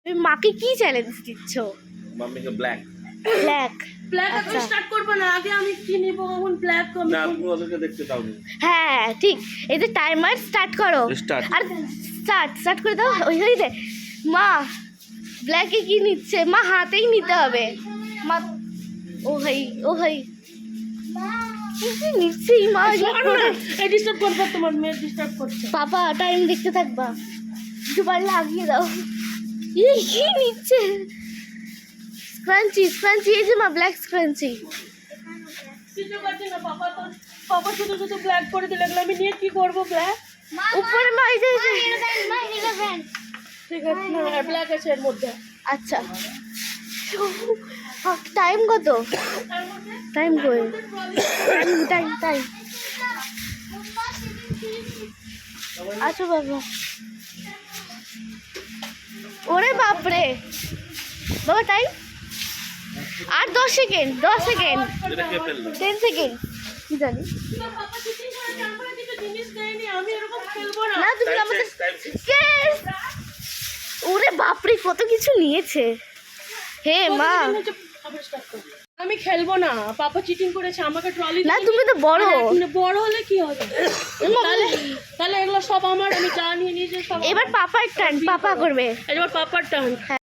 তুমি মাকে কি চ্যালেঞ্জ দিচ্ছ? মাম্মিকে ব্ল্যাক ব্ল্যাক ব্ল্যাক আমি আচ্ছা। স্টার্ট করব না, আগে আমি কি নিব এখন ব্ল্যাক কম। না আপনি ওদেরকে দেখতে দাও নি। হ্যাঁ ঠিক, এই যে টাইমার স্টার্ট করো। Start. আর স্টার্ট করে দাও। ওই হয়েছে মা ব্ল্যাকে কি নিচ্ছে? মা হাতেই নিতে হবে। মা ও ভাই কি কি নিচ্ছে মা? এই ডিস্টার্ব করবে, তোমার মেয়ে ডিস্টার্ব করছে। পাপা টাইম দেখতে থাকবা, একটু পারলে আগিয়ে দাও। এই কি নিচ্ছে? স্ক্রাঞ্চি এই যে মা ব্ল্যাক স্ক্রাঞ্চি। কিছু করছে না পাপা শুধু শুধু ব্ল্যাক করে দিলে, এগুলো আমি নিয়ে কি করবো? ব্ল্যাক উপরে মা এই যে ঠিক আছে না, ব্ল্যাক আছে এর মধ্যে। আচ্ছা টাইম কত? টাইম কই? টাইম আচ্ছা বাবা। ওরে বাপরে বাবা, টাইম আর 10 সেকেন্ড এটা কে ফেললো? 10 সেকেন্ড কি জানি পাপা চিটিং করেছে, আমরা কিছু জিনিস দেয়নি, আমি এরকম খেলবো না। না। তুমি আমাদের টাইম Yes! ওরে বাপরে কত কিছু নিয়েছে। হে মা আবার start কর। আমি খেলবো না, পাপা চিটিং করেছে, আমাকে ট্রলি না, তুমি তো বড়। বড় হলে কি হবে? তাহলে এগুলো সব আমার, আমি যা নিয়ে নিয়েছি সব এবার পাপার টার্ন, পাপা করবে। এবার পাপার টার্ন।